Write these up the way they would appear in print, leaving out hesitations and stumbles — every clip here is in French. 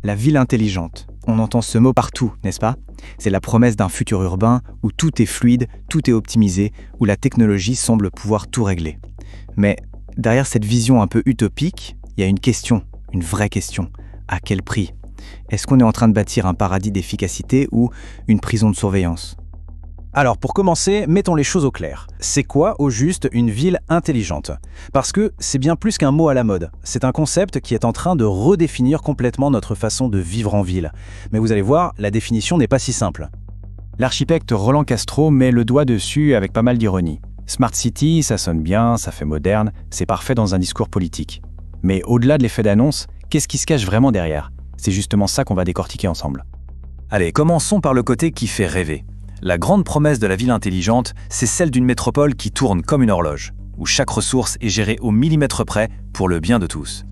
La ville intelligente. On entend ce mot partout, n'est-ce pas? C'est la promesse d'un futur urbain où tout est fluide, tout est optimisé, où la technologie semble pouvoir tout régler. Mais derrière cette vision un peu utopique, il y a une question, une vraie question. À quel prix? Est-ce qu'on est en train de bâtir un paradis d'efficacité ou une prison de surveillance? Alors pour commencer, mettons les choses au clair. C'est quoi au juste une ville intelligente? Parce que c'est bien plus qu'un mot à la mode. C'est un concept qui est en train de redéfinir complètement notre façon de vivre en ville. Mais vous allez voir, la définition n'est pas si simple. L'architecte Roland Castro met le doigt dessus avec pas mal d'ironie. Smart City, ça sonne bien, ça fait moderne, c'est parfait dans un discours politique. Mais au-delà de l'effet d'annonce, qu'est-ce qui se cache vraiment derrière? C'est justement ça qu'on va décortiquer ensemble. Allez, commençons par le côté qui fait rêver. La grande promesse de la ville intelligente, c'est celle d'une métropole qui tourne comme une horloge, où chaque ressource est gérée au millimètre près pour le bien de tous.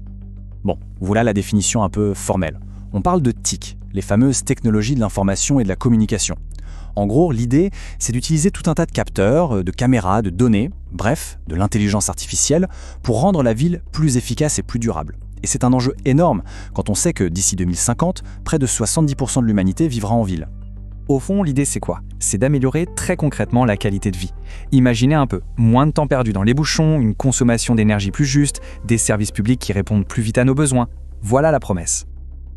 Bon, voilà la définition un peu formelle. On parle de TIC, les fameuses technologies de l'information et de la communication. En gros, l'idée, c'est d'utiliser tout un tas de capteurs, de caméras, de données, bref, de l'intelligence artificielle, pour rendre la ville plus efficace et plus durable. Et c'est un enjeu énorme quand on sait que d'ici 2050, près de 70% de l'humanité vivra en ville. Au fond, l'idée c'est quoi? C'est d'améliorer très concrètement la qualité de vie. Imaginez un peu, moins de temps perdu dans les bouchons, une consommation d'énergie plus juste, des services publics qui répondent plus vite à nos besoins. Voilà la promesse.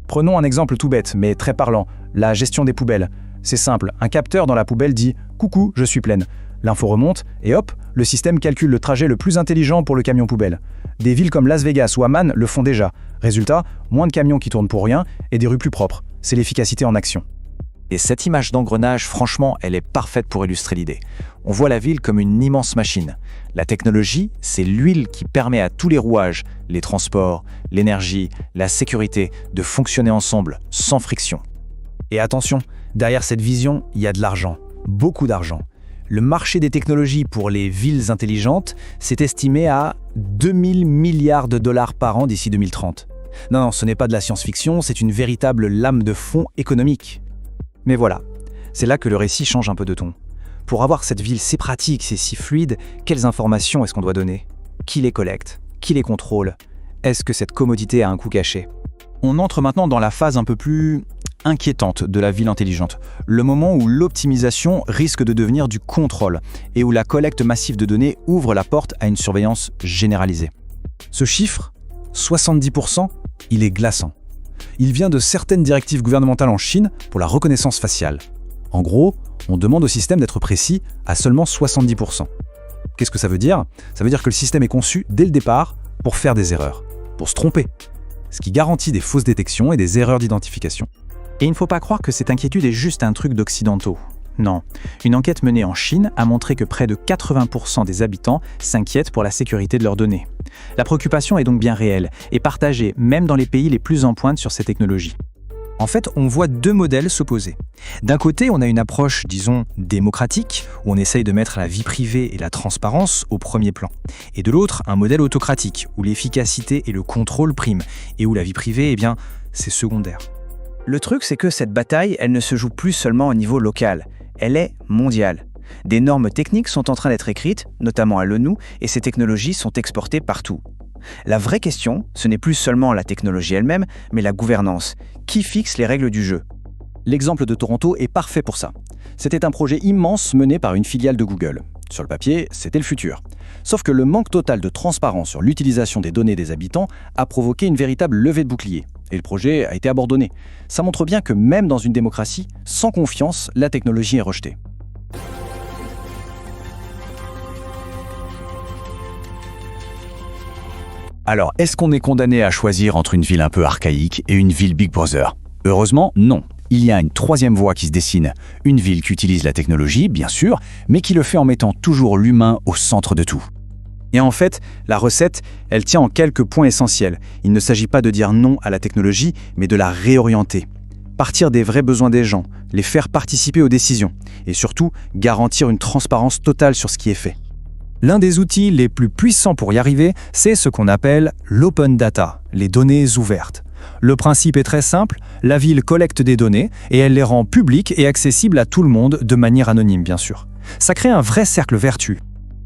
Prenons un exemple tout bête, mais très parlant, la gestion des poubelles. C'est simple, un capteur dans la poubelle dit « Coucou, je suis pleine ». L'info remonte et hop, le système calcule le trajet le plus intelligent pour le camion poubelle. Des villes comme Las Vegas ou Amman le font déjà. Résultat, moins de camions qui tournent pour rien et des rues plus propres. C'est l'efficacité en action. Et cette image d'engrenage, franchement, elle est parfaite pour illustrer l'idée. On voit la ville comme une immense machine. La technologie, c'est l'huile qui permet à tous les rouages, les transports, l'énergie, la sécurité, de fonctionner ensemble, sans friction. Et attention, derrière cette vision, il y a de l'argent. Beaucoup d'argent. Le marché des technologies pour les villes intelligentes s'est estimé à 2000 milliards de dollars par an d'ici 2030. Non, ce n'est pas de la science-fiction, c'est une véritable lame de fond économique. Mais voilà, c'est là que le récit change un peu de ton. Pour avoir cette ville si pratique, si fluide, quelles informations est-ce qu'on doit donner? Qui les collecte? Qui les contrôle? Est-ce que cette commodité a un coût caché? On entre maintenant dans la phase un peu plus inquiétante de la ville intelligente, le moment où l'optimisation risque de devenir du contrôle et où la collecte massive de données ouvre la porte à une surveillance généralisée. Ce chiffre, 70%, il est glaçant. Il vient de certaines directives gouvernementales en Chine pour la reconnaissance faciale. En gros, on demande au système d'être précis à seulement 70%. Qu'est-ce que ça veut dire? Ça veut dire que le système est conçu dès le départ pour faire des erreurs, pour se tromper, ce qui garantit des fausses détections et des erreurs d'identification. Et il ne faut pas croire que cette inquiétude est juste un truc d'occidentaux. Non, une enquête menée en Chine a montré que près de 80% des habitants s'inquiètent pour la sécurité de leurs données. La préoccupation est donc bien réelle et partagée même dans les pays les plus en pointe sur ces technologies. En fait, on voit deux modèles s'opposer. D'un côté, on a une approche, disons, démocratique, où on essaye de mettre la vie privée et la transparence au premier plan. Et de l'autre, un modèle autocratique, où l'efficacité et le contrôle priment, et où la vie privée, c'est secondaire. Le truc, c'est que cette bataille, elle ne se joue plus seulement au niveau local. Elle est mondiale. Des normes techniques sont en train d'être écrites, notamment à l'ONU, et ces technologies sont exportées partout. La vraie question, ce n'est plus seulement la technologie elle-même, mais la gouvernance. Qui fixe les règles du jeu? L'exemple de Toronto est parfait pour ça. C'était un projet immense mené par une filiale de Google. Sur le papier, c'était le futur. Sauf que le manque total de transparence sur l'utilisation des données des habitants a provoqué une véritable levée de bouclier. Et le projet a été abandonné. Ça montre bien que même dans une démocratie, sans confiance, la technologie est rejetée. Alors, est-ce qu'on est condamné à choisir entre une ville un peu archaïque et une ville Big Brother? Heureusement, non. Il y a une troisième voie qui se dessine. Une ville qui utilise la technologie, bien sûr, mais qui le fait en mettant toujours l'humain au centre de tout. Et en fait, la recette, elle tient en quelques points essentiels. Il ne s'agit pas de dire non à la technologie, mais de la réorienter. Partir des vrais besoins des gens, les faire participer aux décisions, et surtout, garantir une transparence totale sur ce qui est fait. L'un des outils les plus puissants pour y arriver, c'est ce qu'on appelle l'open data, les données ouvertes. Le principe est très simple, la ville collecte des données et elle les rend publiques et accessibles à tout le monde de manière anonyme, bien sûr. Ça crée un vrai cercle vertueux.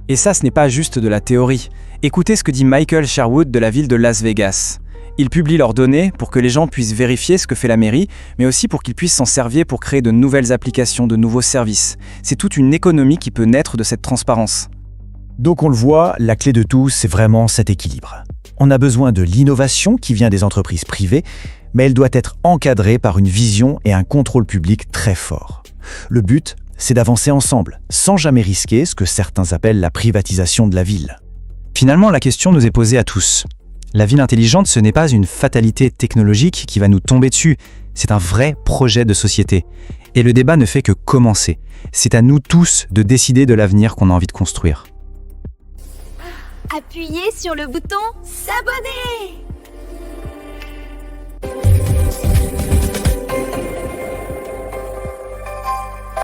Et ça, ce n'est pas juste de la théorie. Écoutez ce que dit Michael Sherwood de la ville de Las Vegas. Ils publient leurs données pour que les gens puissent vérifier ce que fait la mairie, mais aussi pour qu'ils puissent s'en servir pour créer de nouvelles applications, de nouveaux services. C'est toute une économie qui peut naître de cette transparence. Donc on le voit, la clé de tout, c'est vraiment cet équilibre. On a besoin de l'innovation qui vient des entreprises privées, mais elle doit être encadrée par une vision et un contrôle public très forts. Le but, c'est d'avancer ensemble, sans jamais risquer ce que certains appellent la privatisation de la ville. Finalement, la question nous est posée à tous. La ville intelligente, ce n'est pas une fatalité technologique qui va nous tomber dessus, c'est un vrai projet de société. Et le débat ne fait que commencer. C'est à nous tous de décider de l'avenir qu'on a envie de construire. Appuyez sur le bouton s'abonner.